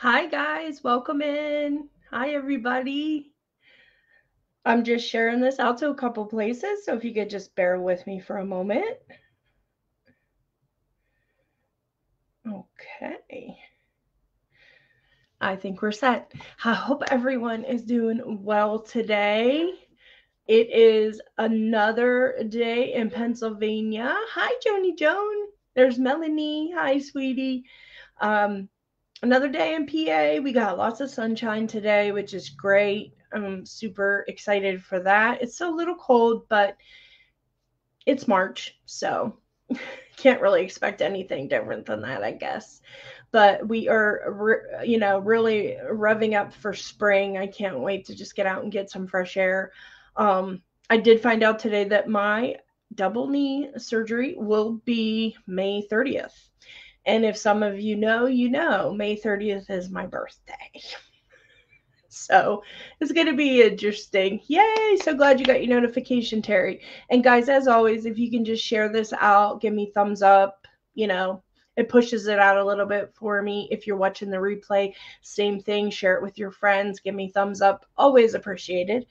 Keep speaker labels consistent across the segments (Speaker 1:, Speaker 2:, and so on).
Speaker 1: Hi, guys. Welcome in. Hi, everybody. I'm just sharing this out to a couple places, so if you could just bear with me for a moment. Okay. I think we're set. I hope everyone is doing well today. It is another day in Pennsylvania. Hi, Joni Joan. There's Melanie. Hi, sweetie. Um, Another day in PA. We got lots of sunshine today, which is great. I'm super excited for that. It's a little cold, but it's March, so can't really expect anything different than that, I guess. But we are, really revving up for spring. I can't wait to just get out and get some fresh air. I did find out today that my double knee surgery will be May 30th. And if some of you know, May 30th is my birthday. So it's going to be interesting. Yay! So glad you got your notification, Terry. And guys, as always, if you can just share this out, give me thumbs up, it pushes it out a little bit for me. If you're watching the replay, same thing, share it with your friends, give me thumbs up, always appreciated.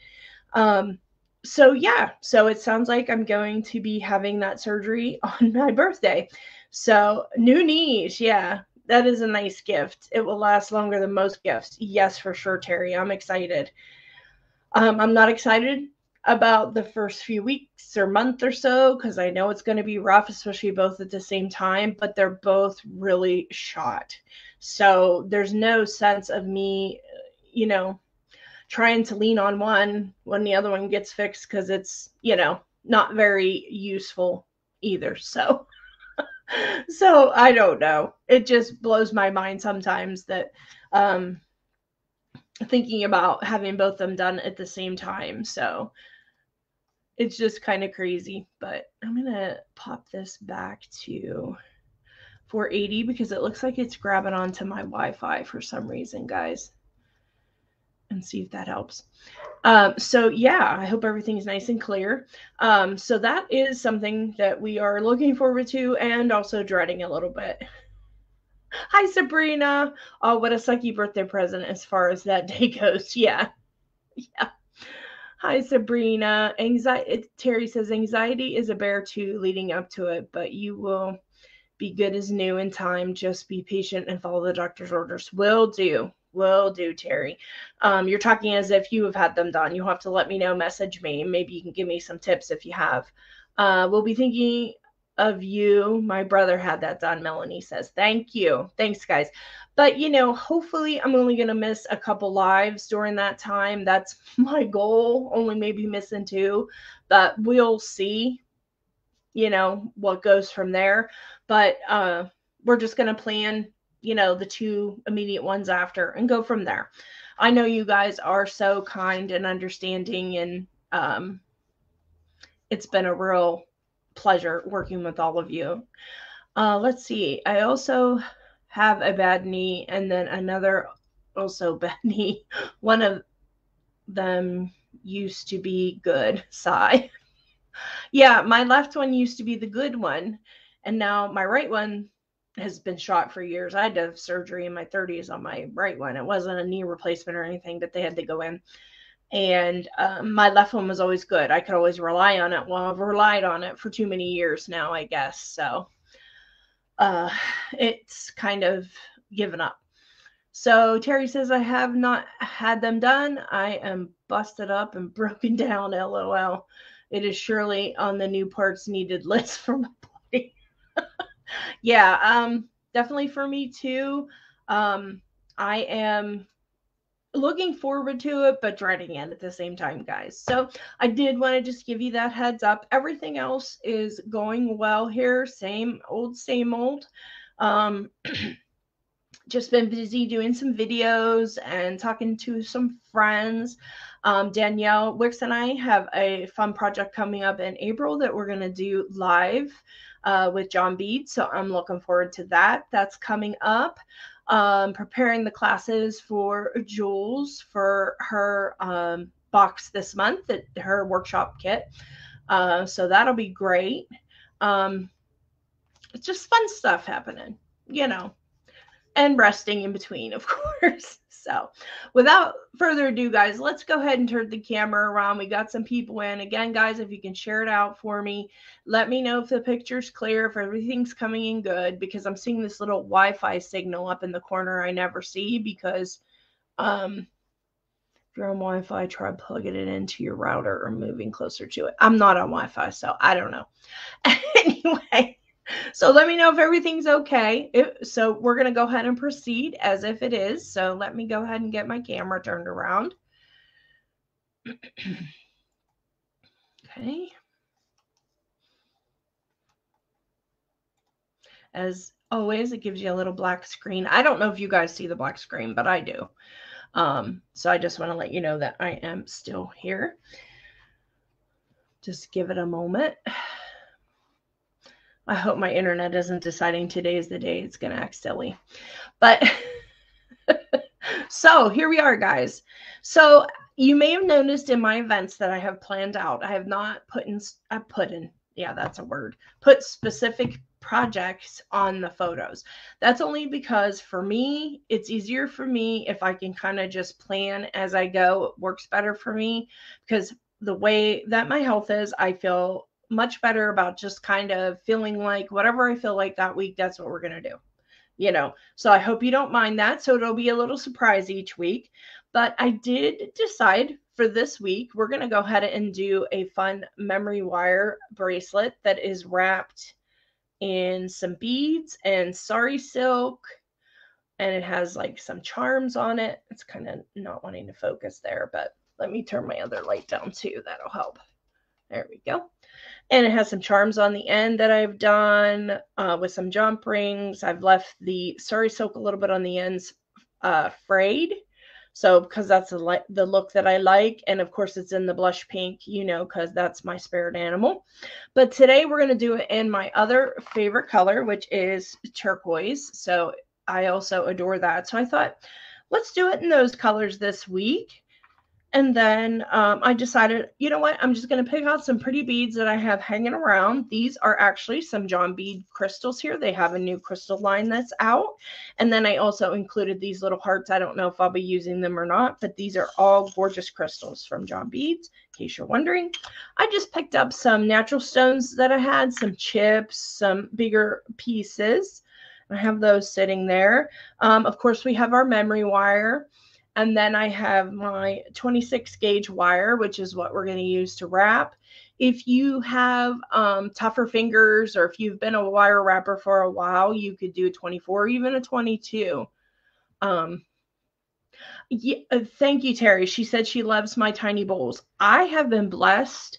Speaker 1: So it sounds like I'm going to be having that surgery on my birthday. So new knees, yeah, that is a nice gift. It will last longer than most gifts. Yes, for sure, Terry. I'm excited. I'm not excited about the first few weeks or month or so because I know it's going to be rough, especially both at the same time, but they're both really shot. So there's no sense of me, trying to lean on one when the other one gets fixed because it's, not very useful either. So I don't know. It just blows my mind sometimes that um thinking about having both of them done at the same time. So it's just kind of crazy, but I'm going to pop this back to 480 because it looks like it's grabbing onto my Wi-Fi for some reason, guys. And see if that helps. I hope everything's nice and clear. So that is something that we are looking forward to and also dreading a little bit. Hi, Sabrina. Oh, what a sucky birthday present as far as that day goes. Yeah. Yeah. Hi, Sabrina. Terry says anxiety is a bear too leading up to it, but you will be good as new in time. Just be patient and follow the doctor's orders. Will do. Will do, Terry. You're talking as if you have had them done. You'll have to let me know, message me. Maybe you can give me some tips if you have. We'll be thinking of you. My brother had that done, Melanie says. Thank you. Thanks, guys. But, hopefully I'm only going to miss a couple lives during that time. That's my goal, only maybe missing two. But we'll see, what goes from there. But we're just going to plan, the two immediate ones after and go from there. I know you guys are so kind and understanding, and it's been a real pleasure working with all of you. Let's see. I also have a bad knee and then another also bad knee. One of them used to be good. Sigh. Yeah, my left one used to be the good one, and now my right one has been shot for years. I had to have surgery in my 30s on my right one. It wasn't a knee replacement or anything, but they had to go in. And my left one was always good. I could always rely on it. Well, I've relied on it for too many years now, I guess. So it's kind of given up. So Terry says, I have not had them done. I am busted up and broken down, LOL. It is surely on the new parts needed list for my body. Yeah, definitely for me too. I am looking forward to it, but dreading it at the same time, guys. So I did want to just give you that heads up. Everything else is going well here. Same old, same old. Just been busy doing some videos and talking to some friends. Danielle Wicks and I have a fun project coming up in April that we're going to do live with John Bede. So I'm looking forward to that. That's coming up. Preparing the classes for Jules for her box this month, her workshop kit. So that'll be great. It's just fun stuff happening, and resting in between, of course. So without further ado, guys, let's go ahead and turn the camera around. We got some people in. Again, guys, if you can share it out for me, let me know if the picture's clear, if everything's coming in good, because I'm seeing this little Wi-Fi signal up in the corner I never see because if you're on Wi-Fi, try plugging it into your router or moving closer to it. I'm not on Wi-Fi, so I don't know. Anyway, so let me know if everything's okay. So we're going to go ahead and proceed as if it is. So let me go ahead and get my camera turned around. Okay. As always, it gives you a little black screen. I don't know if you guys see the black screen, but I do. So I just want to let you know that I am still here. Just give it a moment. I hope my internet isn't deciding today is the day it's going to act silly. But so here we are, guys. So you may have noticed in my events that I have planned out, I have not put specific projects on the photos. That's only because for me, it's easier for me if I can kind of just plan as I go. It works better for me because the way that my health is, I feel much better about just kind of feeling like whatever I feel like that week, that's what we're going to do. So I hope you don't mind that. So it'll be a little surprise each week. But I did decide for this week, we're going to go ahead and do a fun memory wire bracelet that is wrapped in some beads and sari silk. And it has like some charms on it. It's kind of not wanting to focus there, but let me turn my other light down too. That'll help. There we go. And it has some charms on the end that I've done with some jump rings. I've left the sari silk a little bit on the ends frayed. So because that's the look that I like. And of course it's in the blush pink, because that's my spirit animal. But today we're going to do it in my other favorite color, which is turquoise. So I also adore that. So I thought, let's do it in those colors this week. And then I decided, you know what? I'm just going to pick out some pretty beads that I have hanging around. These are actually some John bead crystals here. They have a new crystal line that's out. And then I also included these little hearts. I don't know if I'll be using them or not, but these are all gorgeous crystals from John Beads, in case you're wondering. I just picked up some natural stones that I had, some chips, some bigger pieces. I have those sitting there. Of course, we have our memory wire. And then I have my 26 gauge wire, which is what we're going to use to wrap. If you have tougher fingers, or if you've been a wire wrapper for a while, you could do a 24 or even a 22. Yeah, thank you, Terry. She said she loves my tiny bowls. I have been blessed.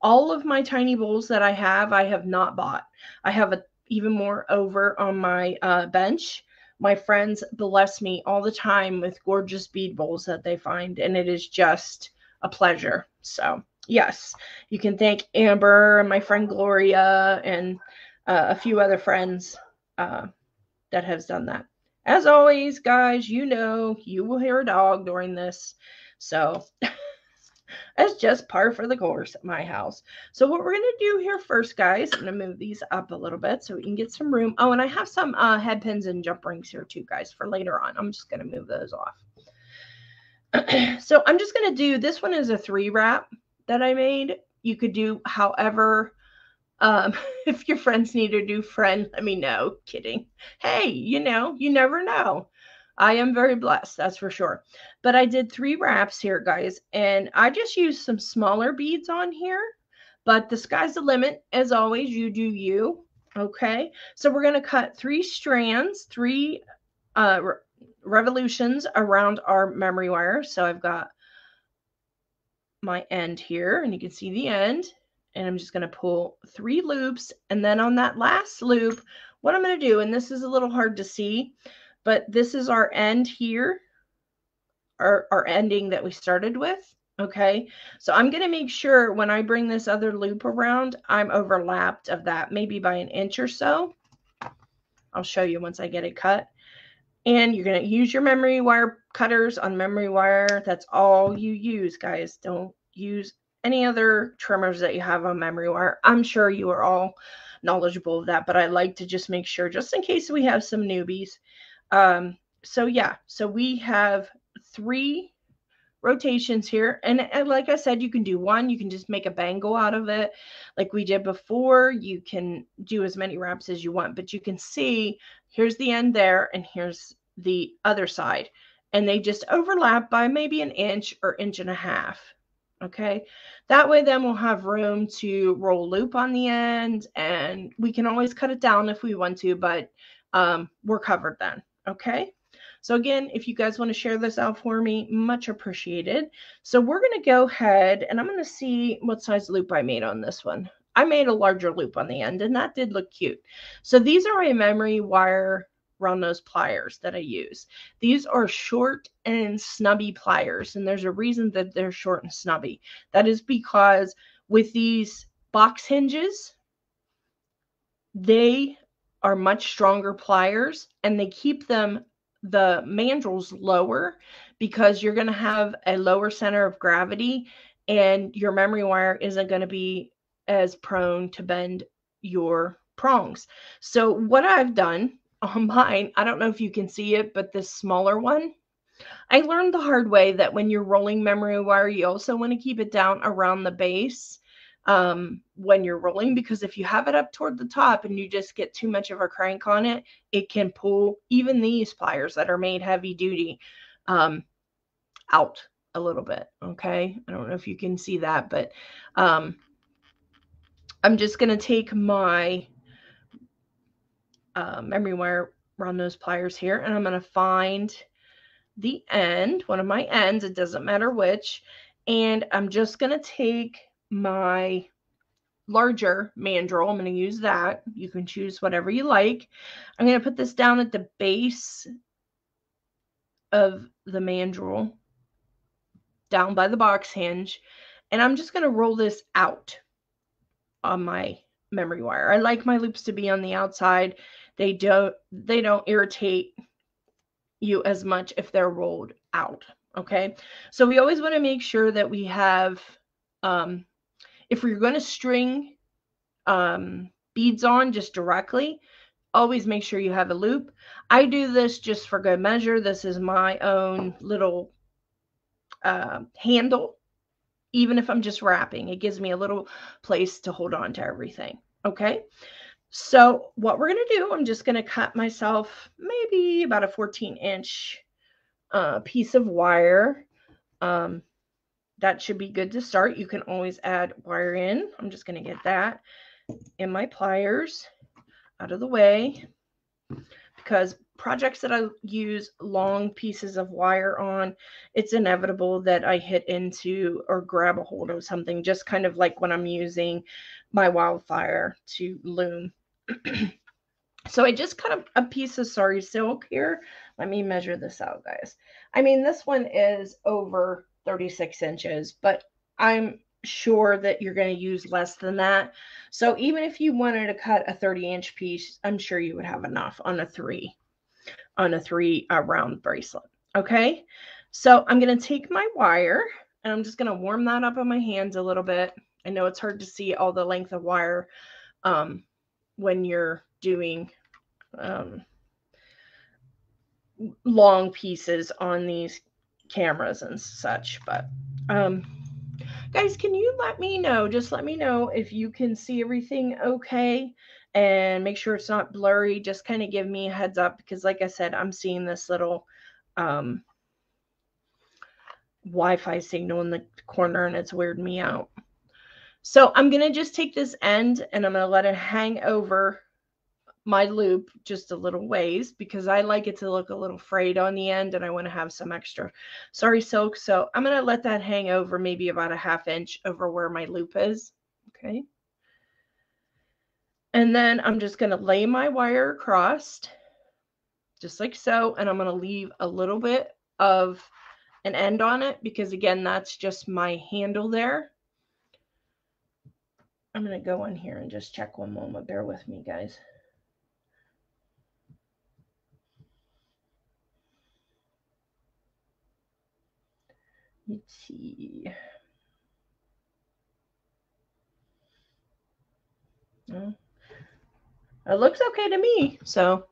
Speaker 1: All of my tiny bowls that I have not bought. I have even more over on my bench. My friends bless me all the time with gorgeous bead bowls that they find, and it is just a pleasure. So, yes, you can thank Amber and my friend Gloria and a few other friends that have done that. As always, guys, you will hear a dog during this. So, it's just par for the course at my house. So what we're going to do here first, guys, I'm going to move these up a little bit so we can get some room. Oh, and I have some head pins and jump rings here too, guys, for later on. I'm just going to move those off. So I'm just going to do, this one is a 3 wrap that I made. You could do however, if your friends need to do friend, let me know. Kidding. Hey, you never know. I am very blessed, that's for sure. But I did 3 wraps here, guys, and I just used some smaller beads on here, but the sky's the limit. As always, you do you, okay? So we're going to cut 3 strands, 3 revolutions around our memory wire. So I've got my end here, and you can see the end, and I'm just going to pull 3 loops, and then on that last loop, what I'm going to do, and this is a little hard to see, but this is our end here, our ending that we started with, okay? So I'm going to make sure when I bring this other loop around, I'm overlapped of that, maybe by an inch or so. I'll show you once I get it cut. And you're going to use your memory wire cutters on memory wire. That's all you use, guys. Don't use any other trimmers that you have on memory wire. I'm sure you are all knowledgeable of that, but I like to just make sure, just in case we have some newbies, So yeah, so we have 3 rotations here. And like I said, you can do one, you can just make a bangle out of it like we did before. You can do as many wraps as you want, but you can see here's the end there and here's the other side. And they just overlap by maybe an inch or inch and a half. Okay. That way then we'll have room to roll loop on the end, and we can always cut it down if we want to, but we're covered then. Okay. So again, if you guys want to share this out for me, much appreciated. So we're going to go ahead and I'm going to see what size loop I made on this one. I made a larger loop on the end, and that did look cute. So these are my memory wire round nose pliers that I use. These are short and snubby pliers, and there's a reason that they're short and snubby. That is because with these box hinges, they are much stronger pliers, and they keep the mandrels lower because you're going to have a lower center of gravity, and your memory wire isn't going to be as prone to bend your prongs. So what I've done on mine, I don't know if you can see it, but this smaller one, I learned the hard way that when you're rolling memory wire, you also want to keep it down around the base when you're rolling, because if you have it up toward the top and you just get too much of a crank on it, it can pull even these pliers that are made heavy duty out a little bit. Okay. I don't know if you can see that, but I'm just going to take my memory wire around those pliers here, and I'm going to find the end, one of my ends, it doesn't matter which, and I'm just going to take my larger mandrel. I'm going to use that. You can choose whatever you like. I'm going to put this down at the base of the mandrel, down by the box hinge, and I'm just going to roll this out on my memory wire. I like my loops to be on the outside. They don't irritate you as much if they're rolled out. Okay, so we always want to make sure that we have, if we're going to string beads on just directly, always make sure you have a loop. I do this just for good measure. This is my own little handle. Even if I'm just wrapping, it gives me a little place to hold on to everything. Okay, so what we're going to do, I'm just going to cut myself maybe about a 14-inch piece of wire. That should be good to start. You can always add wire in. I'm just going to get that in my pliers out of the way, because projects that I use long pieces of wire on, it's inevitable that I hit into or grab a hold of something, just kind of like when I'm using my wildfire to loom. So I just cut a piece of Sari silk here. Let me measure this out, guys. I mean, this one is over 36 inches, but I'm sure that you're going to use less than that. So even if you wanted to cut a 30-inch piece, I'm sure you would have enough on a three round bracelet. Okay, so I'm going to take my wire and I'm just going to warm that up on my hands a little bit. I know it's hard to see all the length of wire when you're doing long pieces on these cameras and such, but guys, can you let me know, just let me know if you can see everything okay, and make sure it's not blurry. Just kind of give me a heads up, because like I said, I'm seeing this little Wi-Fi signal in the corner and it's weirding me out. So I'm going to just take this end and I'm going to let it hang over my loop just a little ways, because I like it to look a little frayed on the end and I want to have some extra Sari silk. So I'm going to let that hang over maybe about a 1/2 inch over where my loop is. Okay. And then I'm just going to lay my wire across just like so. And I'm going to leave a little bit of an end on it, because again, that's just my handle there. I'm going to go in here and just check one moment. Bear with me, guys. Let's see. It looks okay to me. So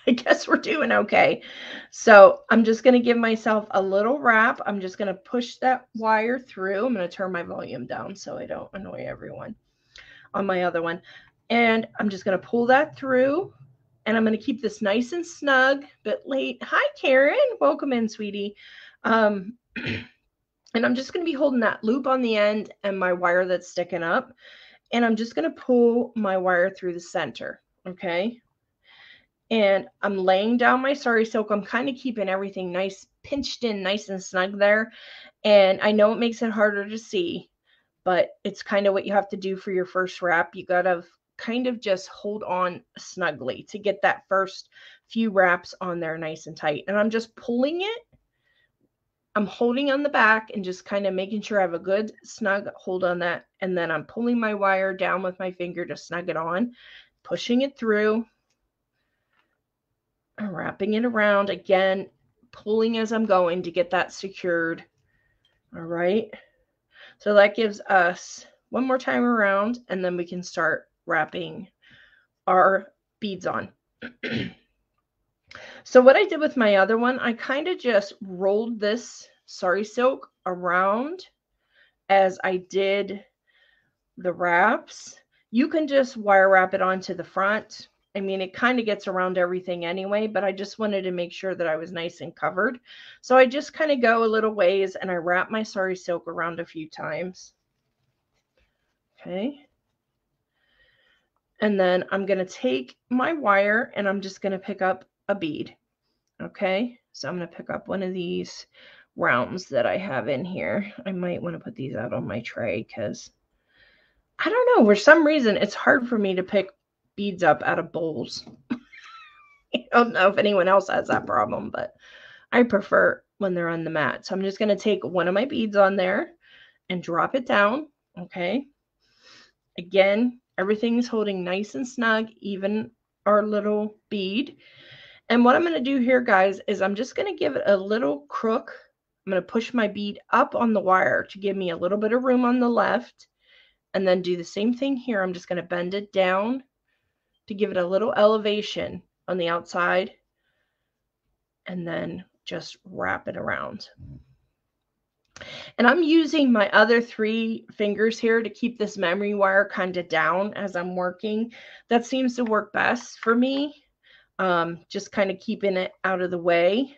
Speaker 1: I guess we're doing okay. So I'm just going to give myself a little wrap. I'm just going to push that wire through. I'm going to turn my volume down so I don't annoy everyone on my other one. And I'm just going to pull that through. And I'm going to keep this nice and snug, but late. Hi, Karen. Welcome in, sweetie. And I'm just going to be holding that loop on the end and my wire that's sticking up. And I'm just going to pull my wire through the center. Okay. And I'm laying down my sari silk. I'm kind of keeping everything nice, pinched in, nice and snug there. And I know it makes it harder to see, but it's kind of what you have to do for your first wrap. You got to kind of just hold on snugly to get that first few wraps on there nice and tight. And I'm just pulling it. I'm holding on the back and just kind of making sure I have a good snug hold on that. And then I'm pulling my wire down with my finger to snug it on, pushing it through, wrapping it around again, pulling as I'm going to get that secured. All right. So that gives us one more time around, and then we can start wrapping our beads on. So what I did with my other one, I kind of just rolled this sari silk around as I did the wraps. You can just wire wrap it onto the front. I mean, it kind of gets around everything anyway, but I just wanted to make sure that I was nice and covered. So I just kind of go a little ways and I wrap my sari silk around a few times. Okay. And then I'm going to take my wire and I'm just going to pick up a bead. Okay. So I'm going to pick up one of these rounds that I have in here. I might want to put these out on my tray because I don't know, for some reason it's hard for me to pick beads up out of bowls. I don't know if anyone else has that problem, but I prefer when they're on the mat. So I'm just going to take one of my beads on there and drop it down. Okay. Again, everything's holding nice and snug, even our little bead. And what I'm going to do here, guys, is I'm just going to give it a little crook. I'm going to push my bead up on the wire to give me a little bit of room on the left. And then do the same thing here. I'm just going to bend it down to give it a little elevation on the outside. And then just wrap it around. And I'm using my other 3 fingers here to keep this memory wire kind of down as I'm working. That seems to work best for me. Just kind of keeping it out of the way.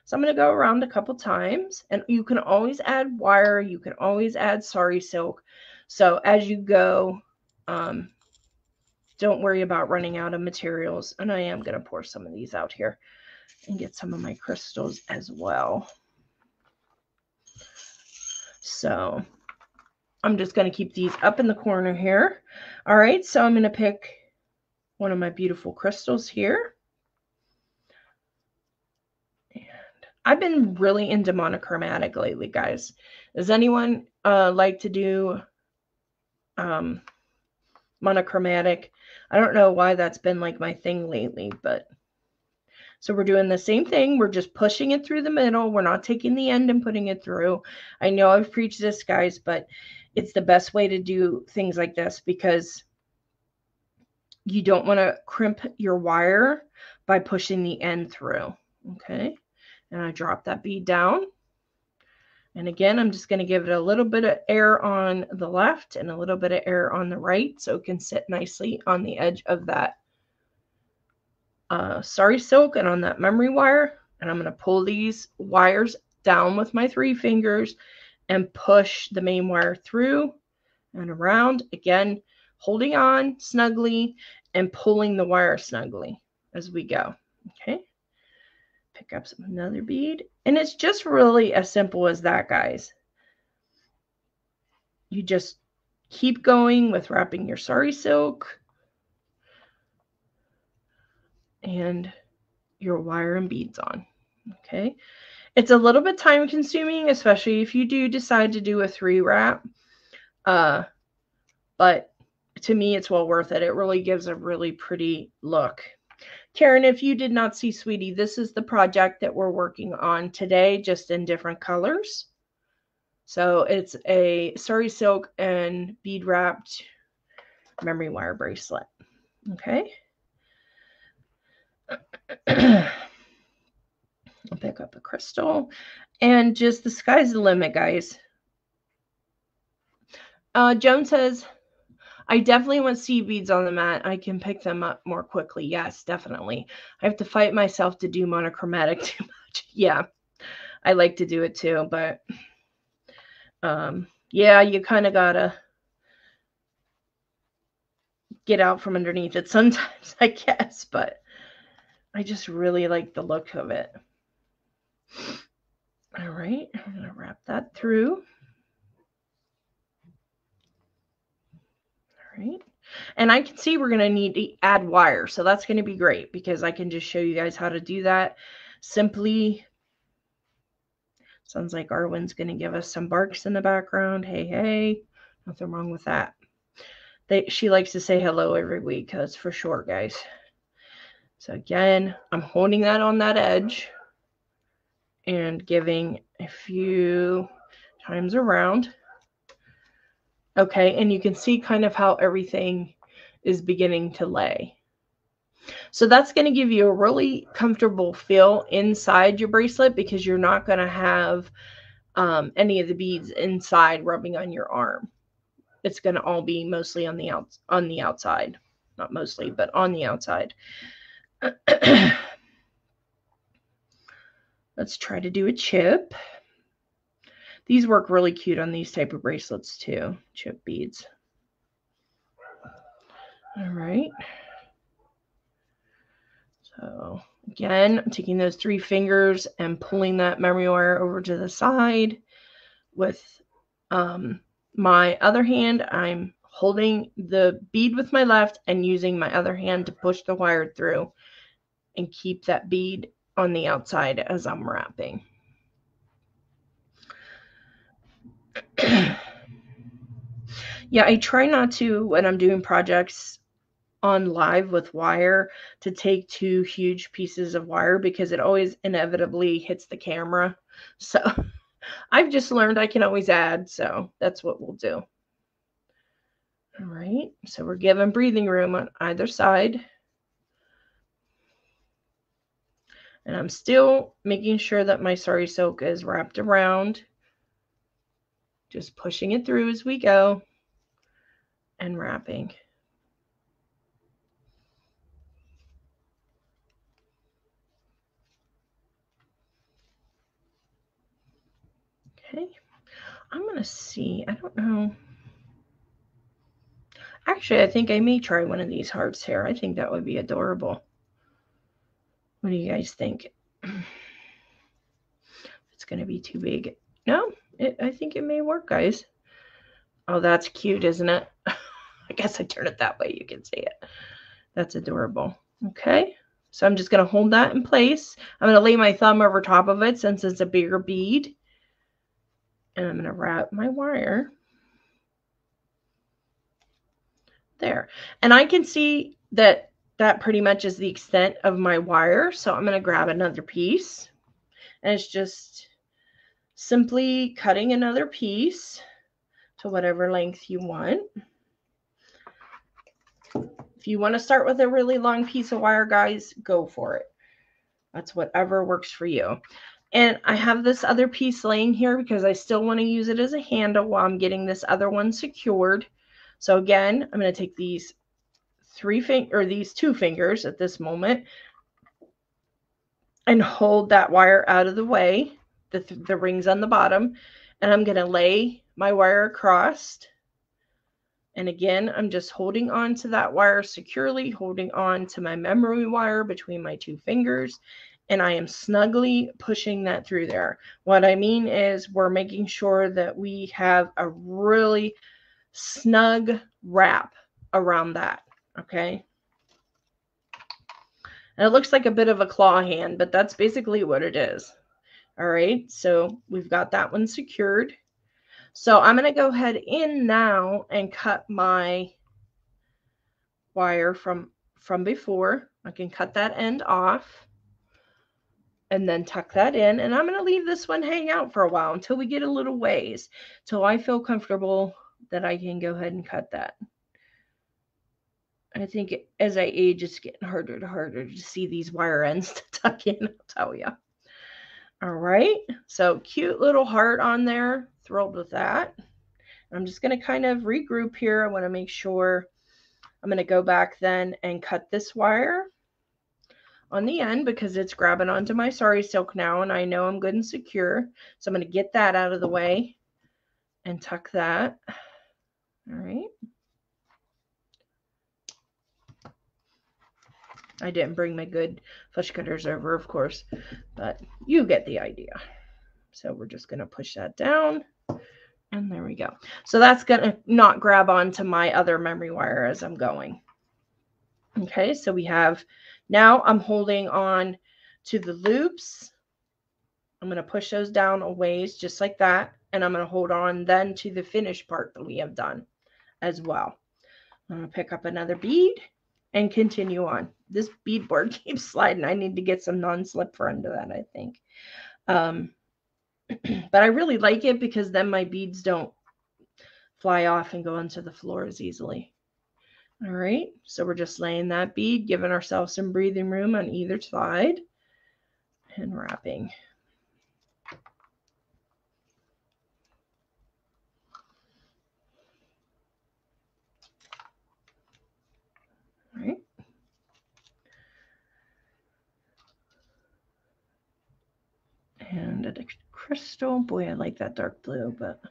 Speaker 1: So I'm going to go around a couple times, and you can always add wire. You can always add sari silk. So as you go, don't worry about running out of materials. And I am going to pour some of these out here and get some of my crystals as well. So I'm just going to keep these up in the corner here. All right, so I'm going to pick one of my beautiful crystals here. And I've been really into monochromatic lately, guys. Does anyone like to do monochromatic? I don't know why that's been like my thing lately, but so we're doing the same thing. We're just pushing it through the middle. We're not taking the end and putting it through. I know I've preached this, guys, but it's the best way to do things like this because you don't want to crimp your wire by pushing the end through. Okay. And I drop that bead down. And again, I'm just going to give it a little bit of air on the left and a little bit of air on the right so it can sit nicely on the edge of that sari silk and on that memory wire. And I'm going to pull these wires down with my 3 fingers and push the main wire through and around, again holding on snugly and pulling the wire snugly as we go. Okay, pick up another bead, and it's just really as simple as that, guys. You just keep going with wrapping your sari silk and your wire and beads on. Okay, it's a little bit time consuming, especially if you do decide to do a 3 wrap, but to me it's well worth it. It really gives a really pretty look. Karen, if you did not see, sweetie, this is the project that we're working on today, just in different colors. So it's a sari silk and bead wrapped memory wire bracelet. Okay. pick up a crystal. And just the sky's the limit, guys. Joan says, I definitely want seed beads on the mat. I can pick them up more quickly. Yes, definitely. I have to fight myself to do monochromatic too much. Yeah, I like to do it too, but yeah, you kind of gotta get out from underneath it sometimes, I guess, but I just really like the look of it. All right, I'm going to wrap that through. All right. And I can see we're going to need to add wire, so that's going to be great because I can just show you guys how to do that simply. Sounds like Arwen's going to give us some barks in the background. Hey, hey. Nothing wrong with that. She likes to say hello every week. That's for sure, guys. So again, I'm holding that on that edge and giving a few times around. Okay, and you can see kind of how everything is beginning to lay. So that's going to give you a really comfortable feel inside your bracelet because you're not going to have any of the beads inside rubbing on your arm. It's going to all be mostly on the outside. Not mostly, but on the outside. Let's try to do a chip. These work really cute on these type of bracelets too, chip beads. All right. So again, I'm taking those 3 fingers and pulling that memory wire over to the side. With my other hand, I'm holding the bead with my left and using my other hand to push the wire through and keep that bead on the outside as I'm wrapping. Yeah, I try not to, when I'm doing projects on live with wire, to take 2 huge pieces of wire because it always inevitably hits the camera. So I've just learned I can always add, so that's what we'll do. All right, so we're given breathing room on either side. And I'm still making sure that my sari silk is wrapped around. Just pushing it through as we go and wrapping. Okay, I'm going to see, I don't know. Actually, I think I may try one of these hearts here. I think that would be adorable. What do you guys think? It's going to be too big. No, I think it may work, guys. Oh, that's cute, isn't it? I guess I turn it that way. You can see it. That's adorable. Okay. So I'm just going to hold that in place. I'm going to lay my thumb over top of it since it's a bigger bead. And I'm going to wrap my wire there. And I can see that that pretty much is the extent of my wire. So I'm going to grab another piece. And it's just simply cutting another piece to whatever length you want. If you want to start with a really long piece of wire, guys, go for it. That's whatever works for you. And I have this other piece laying here because I still want to use it as a handle while I'm getting this other one secured. So again, I'm going to take these these 2 fingers at this moment and hold that wire out of the way, the rings on the bottom, and I'm going to lay my wire across. And again, I'm just holding on to that wire securely, holding on to my memory wire between my 2 fingers, and I am snugly pushing that through there. What I mean is we're making sure that we have a really snug wrap around that, okay? And it looks like a bit of a claw hand, but that's basically what it is. All right, so we've got that one secured. So I'm going to go ahead in now and cut my wire from before. I can cut that end off and then tuck that in. And I'm going to leave this one hang out for a while until we get a little ways, till I feel comfortable that I can go ahead and cut that. I think as I age, it's getting harder to see these wire ends to tuck in, I'll tell you. All right, so cute little heart on there. Thrilled with that. I'm just going to kind of regroup here. I want to make sure I'm going to go back then and cut this wire on the end because it's grabbing onto my Sari silk now, and I know I'm good and secure. So I'm going to get that out of the way and tuck that. All right. I didn't bring my good flush cutters over, of course, but you get the idea. So we're just going to push that down, and there we go. So that's going to not grab onto my other memory wire as I'm going. Okay, so we have, now I'm holding on to the loops. I'm going to push those down a ways just like that, and I'm going to hold on then to the finished part that we have done as well. I'm going to pick up another bead and continue on. This beadboard keeps sliding. I need to get some non-slip for under that, I think. But I really like it because then my beads don't fly off and go onto the floor as easily. All right, so we're just laying that bead, giving ourselves some breathing room on either side, and wrapping. All right. And a crystal. Boy, I like that dark blue, but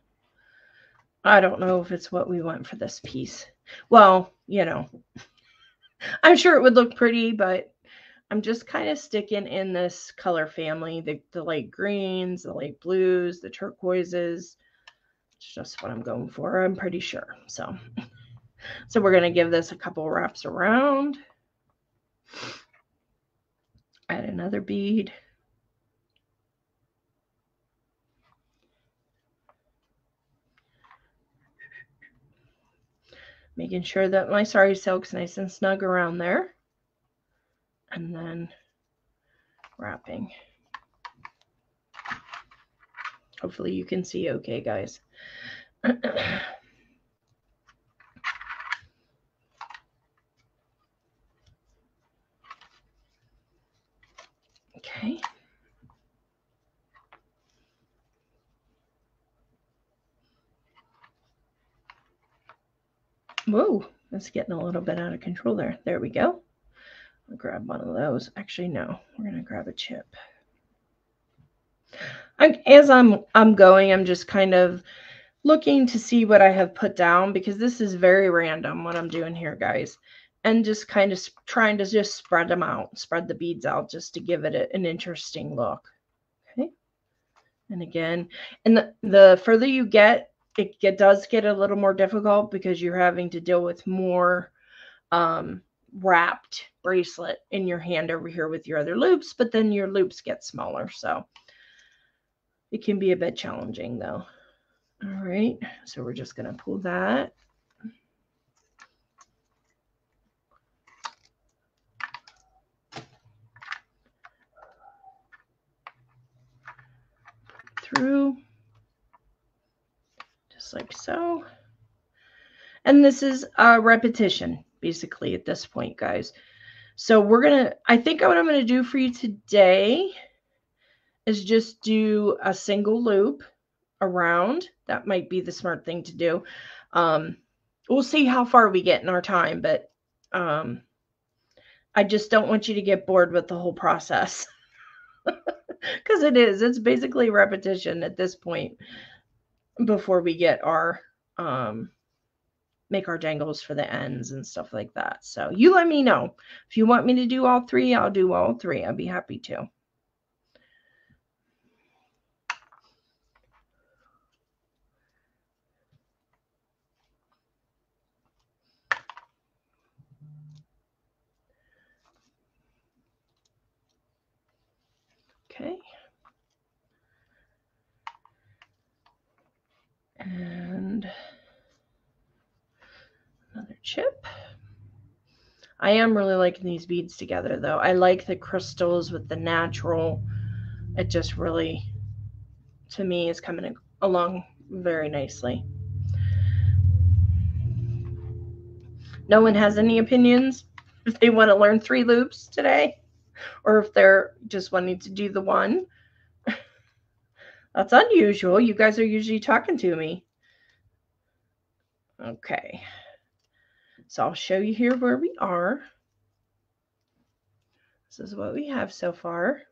Speaker 1: I don't know if it's what we want for this piece. Well, you know, I'm sure it would look pretty, but I'm just kind of sticking in this color family, the light greens, the light blues, the turquoises. It's just what I'm going for, I'm pretty sure. So we're going to give this a couple wraps around. Add another bead. Making sure that my Sari silk's nice and snug around there. And then wrapping. Hopefully you can see okay, guys. Okay. Whoa, that's getting a little bit out of control there. There we go. I'll grab one of those. Actually, no, we're going to grab a chip. As I'm going, I'm just kind of looking to see what I have put down because this is very random what I'm doing here, guys. And just kind of trying to just spread them out, spread the beads out just to give it an interesting look. Okay. And again, and the further you get, it does get a little more difficult because you're having to deal with more wrapped bracelet in your hand over here with your other loops, but then your loops get smaller. So it can be a bit challenging though. All right, so we're just going to pull that. Through just like so. And this is a repetition basically at this point, guys. So we're going to, I think what I'm going to do for you today is just do a single loop around. That might be the smart thing to do. We'll see how far we get in our time, but I just don't want you to get bored with the whole process. Because it's basically repetition at this point before we get our make our dangles for the ends and stuff like that. So you let me know if you want me to do all three. I'll do all three. I'd be happy to. Okay. And another chip. I am really liking these beads together though. I like the crystals with the natural. It just really, to me, is coming along very nicely. No one has any opinions if they want to learn 3 loops today, or if they're just wanting to do the one. That's unusual. You guys are usually talking to me. Okay. So I'll show you here where we are. This is what we have so far.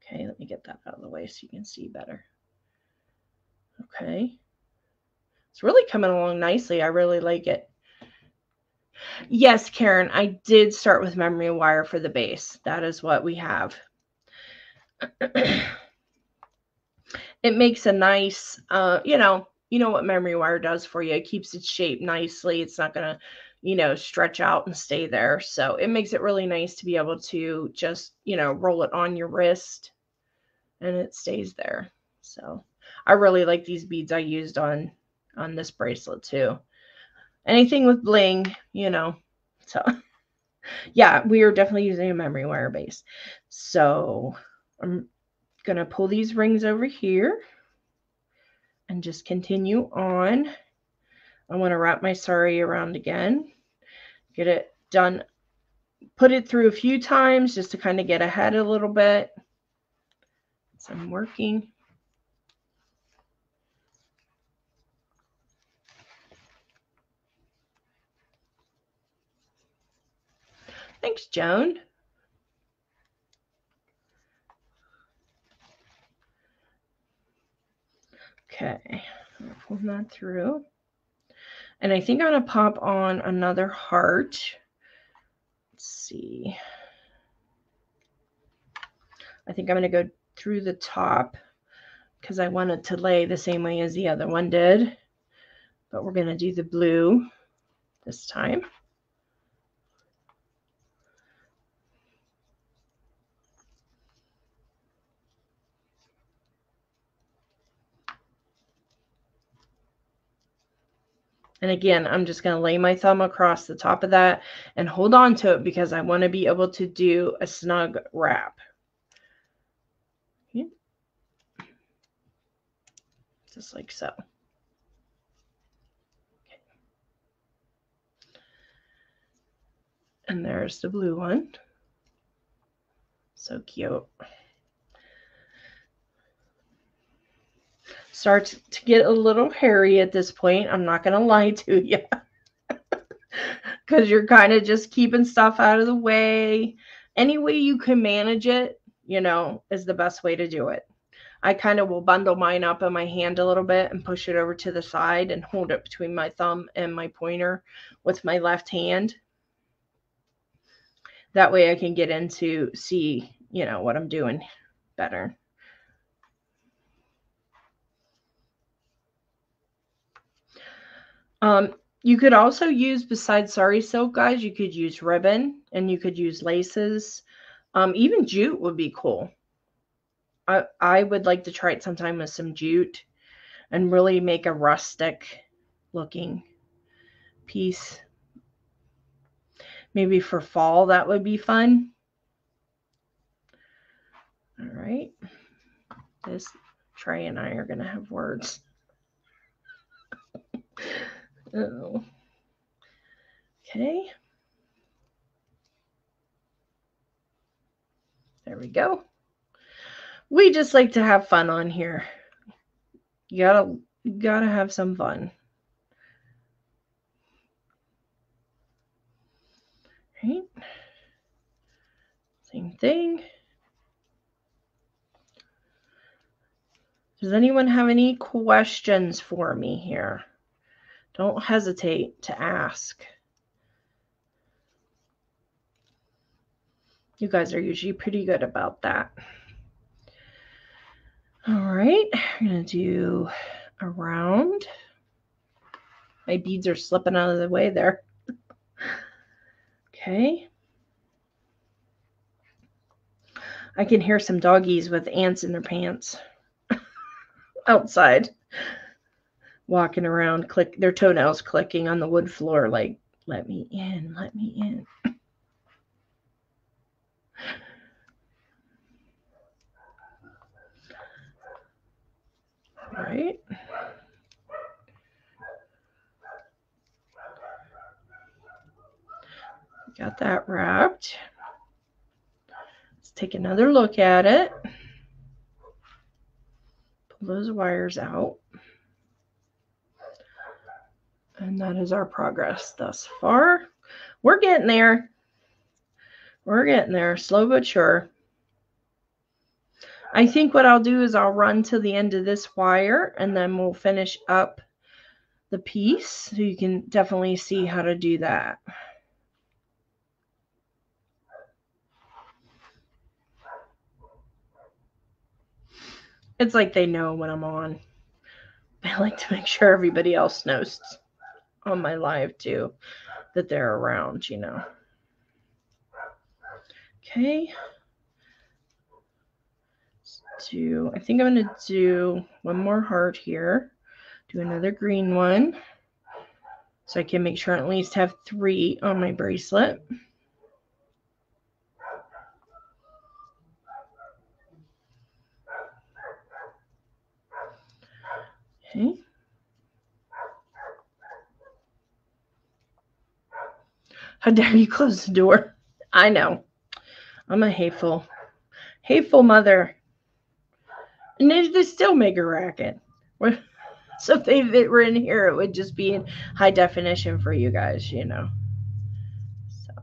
Speaker 1: Okay, let me get that out of the way so you can see better. Okay. It's really coming along nicely. I really like it. Yes, Karen, I did start with memory wire for the base. That is what we have. It makes a nice, you know what memory wire does for you. It keeps its shape nicely. It's not going to, stretch out and stay there. So it makes it really nice to be able to just, roll it on your wrist and it stays there. So I really like these beads I used on this bracelet too. Anything with bling, so yeah, we are definitely using a memory wire base. So I'm going to pull these rings over here and just continue on. I want to wrap my sari around again, get it done, put it through a few times just to kind of get ahead a little bit. So I'm working. Thanks, Joan. Okay, I'll pull that through. And I think I'm going to pop on another heart. Let's see. I think I'm going to go through the top because I wanted to lay the same way as the other one did. But we're going to do the blue this time. And again, I'm just going to lay my thumb across the top of that and hold on to it because I want to be able to do a snug wrap. Okay. Just like so. Okay. And there's the blue one. So cute. Starts to get a little hairy at this point. I'm not going to lie to you. Because you're kind of just keeping stuff out of the way. Any way you can manage it, is the best way to do it. I kind of will bundle mine up in my hand a little bit and push it over to the side and hold it between my thumb and my pointer with my left hand. That way I can get in to see, what I'm doing better. You could also use, besides sari silk, guys, you could use ribbon and you could use laces. Even jute would be cool. I would like to try it sometime with some jute and really make a rustic looking piece. Maybe for fall, that would be fun. All right. This Trey and I are going to have words. Oh. Okay. There we go. We just like to have fun on here. You gotta have some fun. Right? Same thing. Does anyone have any questions for me here? Don't hesitate to ask. You guys are usually pretty good about that. All right, I'm going to do a round. My beads are slipping out of the way there. Okay. I can hear some doggies with ants in their pants outside, walking around, their toenails clicking on the wood floor like, let me in, let me in. All right. Got that wrapped. Let's take another look at it. Pull those wires out. And that is our progress thus far. We're getting there. We're getting there, slow but sure. I think what I'll do is I'll run to the end of this wire and then we'll finish up the piece. So you can definitely see how to do that. It's like they know when I'm on. I like to make sure everybody else knows on my live too that they're around, you know. Okay. I think I'm going to do one more heart here. Do another green one. So I can make sure I at least have 3 on my bracelet. Okay. How dare you close the door? I know. I'm a hateful mother. And they still make a racket. So if they were in here, it would just be in high definition for you guys, you know. So.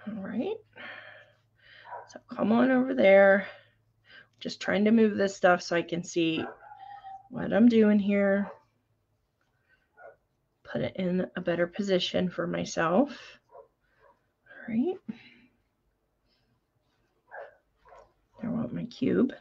Speaker 1: All right. So come on over there. Just trying to move this stuff so I can see what I'm doing here. Put it in a better position for myself. All right. I want my cube.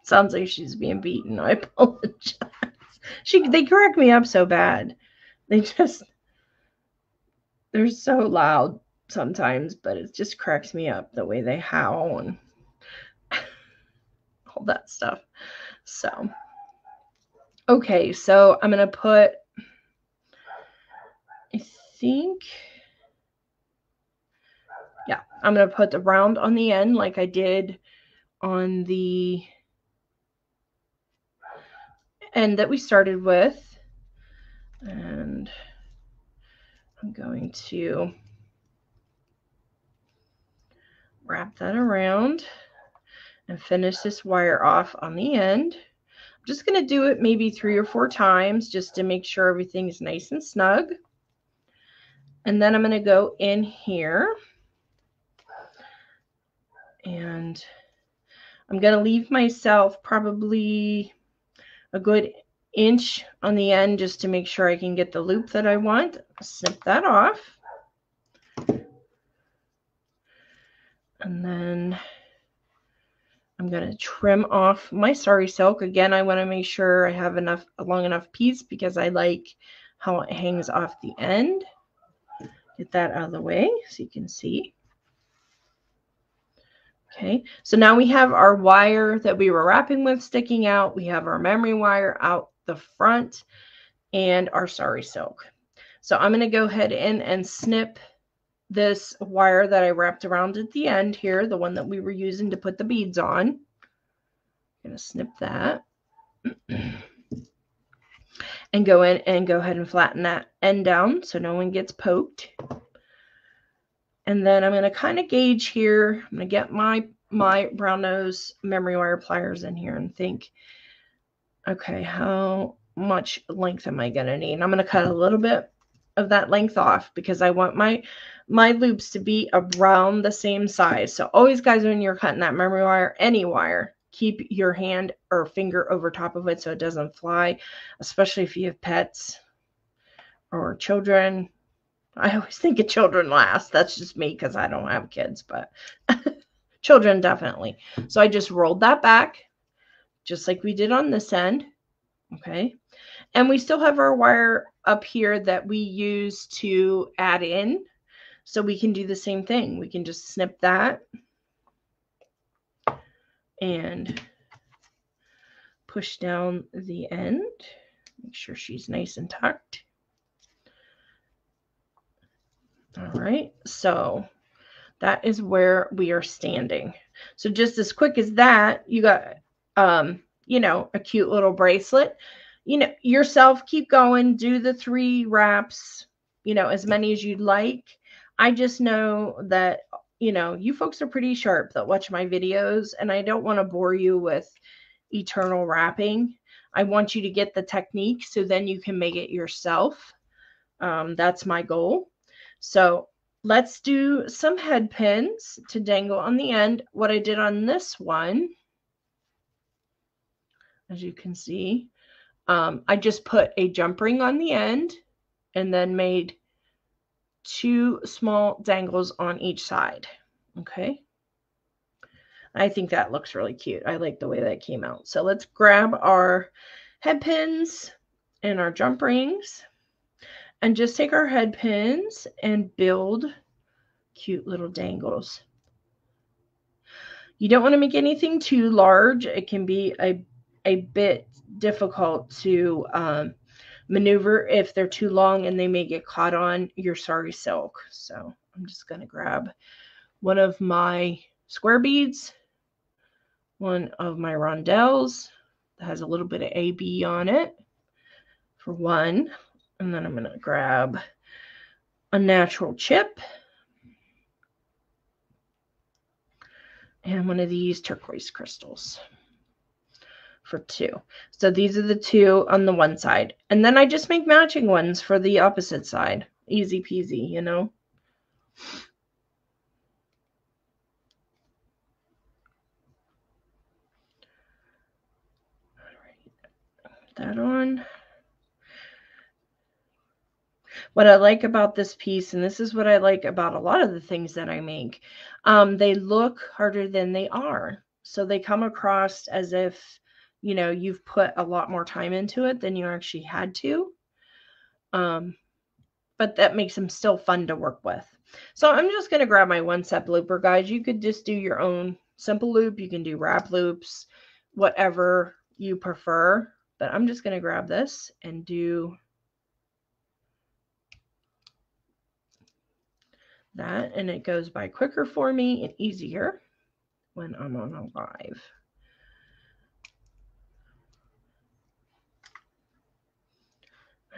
Speaker 1: Sounds like she's being beaten. I apologize. They crack me up so bad. They're so loud sometimes, but it just cracks me up the way they howl and all that stuff. So, okay, so I'm going to put, I think, yeah, I'm going to put the round on the end like I did on the end that we started with. And I'm going to wrap that around and finish this wire off on the end. I'm just going to do it maybe 3 or 4 times just to make sure everything's nice and snug. And then I'm going to go in here and I'm going to leave myself probably a good inch on the end just to make sure I can get the loop that I want. Snip that off. And then I'm going to trim off my sari silk. Again, I want to make sure I have a long enough piece because I like how it hangs off the end. Get that out of the way so you can see. Okay, so now we have our wire that we were wrapping with sticking out. We have our memory wire out the front and our sari silk. So I'm going to go ahead and snip this wire that I wrapped around at the end here, the one that we were using to put the beads on. I'm going to snip that and go in and go ahead and flatten that end down so no one gets poked. And then I'm going to kind of gauge here. I'm going to get my brown nose memory wire pliers in here and think, okay, how much length am I going to need? And I'm going to cut a little bit of that length off because I want my loops to be around the same size. So always, guys, when you're cutting that memory wire, any wire, keep your hand or finger over top of it so it doesn't fly, especially if you have pets or children. I always think of children last. That's just me because I don't have kids, but children definitely. So I just rolled that back just like we did on this end. Okay. And we still have our wire up here that we use to add in. So we can do the same thing. We can just snip that and push down the end. Make sure she's nice and tucked. All right, so that is where we are standing. So just as quick as that, you got you know, a cute little bracelet. You know, yourself, keep going, do the 3 wraps, you know, as many as you'd like. I just know that, you know, you folks are pretty sharp that watch my videos, and I don't want to bore you with eternal wrapping. I want you to get the technique so then you can make it yourself. That's my goal. So let's do some head pins to dangle on the end. What I did on this one, as you can see, I just put a jump ring on the end and then made 2 small dangles on each side. Okay. I think that looks really cute. I like the way that came out. So let's grab our head pins and our jump rings and just take our head pins and build cute little dangles. You don't want to make anything too large. It can be a bit difficult to maneuver if they're too long, and they may get caught on your sari silk. So I'm just going to grab one of my square beads, one of my rondelles that has a little bit of AB on it for one, and then I'm going to grab a natural chip and one of these turquoise crystals for 2. So these are the 2 on the one side. And then I just make matching ones for the opposite side. Easy peasy, you know. All right. Put that on. What I like about this piece, and this is what I like about a lot of the things that I make, they look harder than they are. So they come across as if, you know, you've put a lot more time into it than you actually had to. But that makes them still fun to work with. So I'm just going to grab my 1-step looper, guys. You could just do your own simple loop. You can do wrap loops, whatever you prefer. But I'm just going to grab this and do that, and it goes by quicker for me and easier when I'm on a live.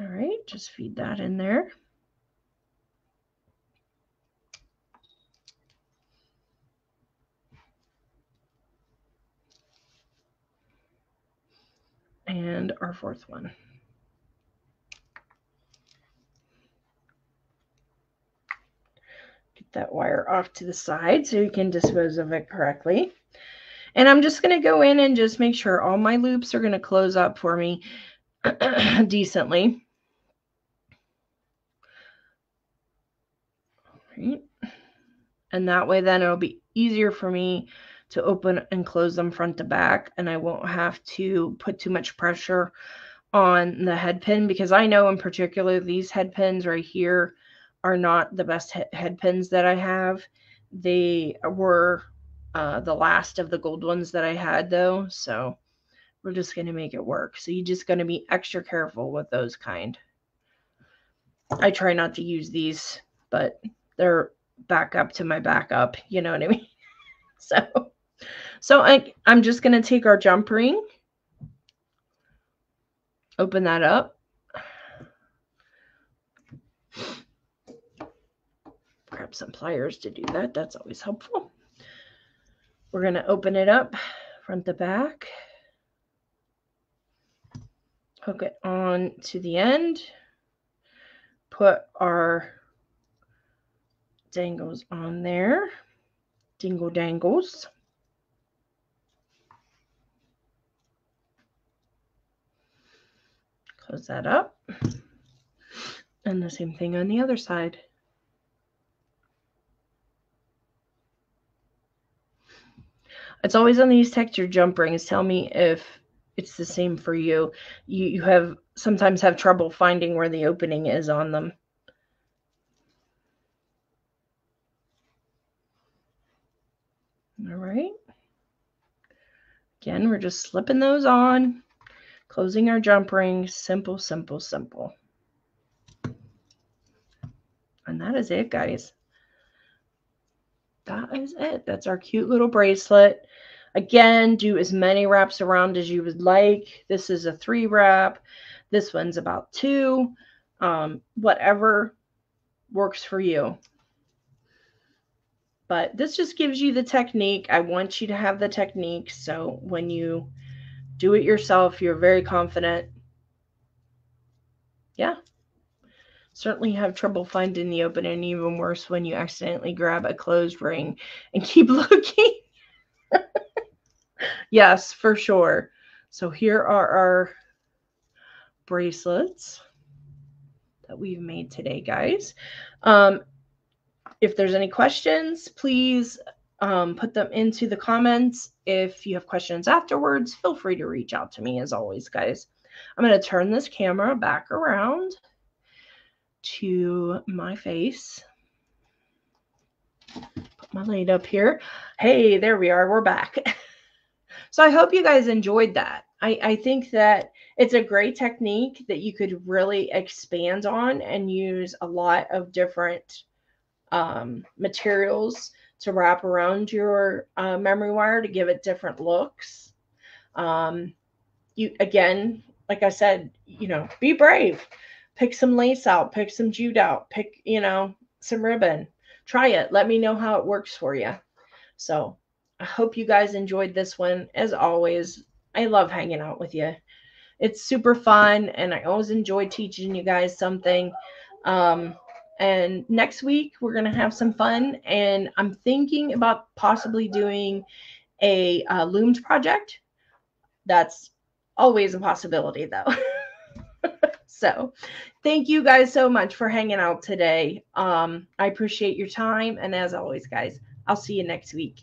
Speaker 1: All right, just feed that in there. And our 4th one. Get that wire off to the side so you can dispose of it correctly. And I'm just going to go in and just make sure all my loops are going to close up for me decently. All right. And that way then it'll be easier for me to open and close them front to back, and I won't have to put too much pressure on the head pin, because I know in particular these head pins right here are not the best head pins that I have. They were the last of the gold ones that I had though, so we're just going to make it work. So you're just going to be extra careful with those kind. I try not to use these, but they're back up to my backup, you know what I mean? So I'm just going to take our jump ring, open that up, grab some pliers to do that. That's always helpful. We're going to open it up front to back, hook it on to the end, put our dangles on there, dingle dangles. Close that up. And the same thing on the other side. It's always on these texture jump rings. Tell me if it's the same for you. You have sometimes have trouble finding where the opening is on them. All right. Again, we're just slipping those on, closing our jump rings. Simple, simple, simple. And that is it, guys. That is it. That's our cute little bracelet. Again, do as many wraps around as you would like. This is a 3 wrap. This one's about 2. Whatever works for you. But this just gives you the technique. I want you to have the technique, so when you do it yourself, you're very confident. Yeah. Certainly have trouble finding the open, and even worse when you accidentally grab a closed ring and keep looking. Yes, for sure. So here are our bracelets that we've made today, guys. If there's any questions, please put them into the comments. If you have questions afterwards, feel free to reach out to me as always, guys. I'm going to turn this camera back around to my face. Put my light up here. Hey, there we are. We're back. So I hope you guys enjoyed that. I think that it's a great technique that you could really expand on and use a lot of different materials to wrap around your memory wire to give it different looks. You again, like I said, be brave. Pick some lace out, pick some jute out, pick, some ribbon. Try it. Let me know how it works for you. So I hope you guys enjoyed this one. As always, I love hanging out with you. It's super fun, and I always enjoy teaching you guys something. And next week, we're going to have some fun, and I'm thinking about possibly doing a looms project. That's always a possibility, though. So thank you guys so much for hanging out today. I appreciate your time, and as always, guys, I'll see you next week.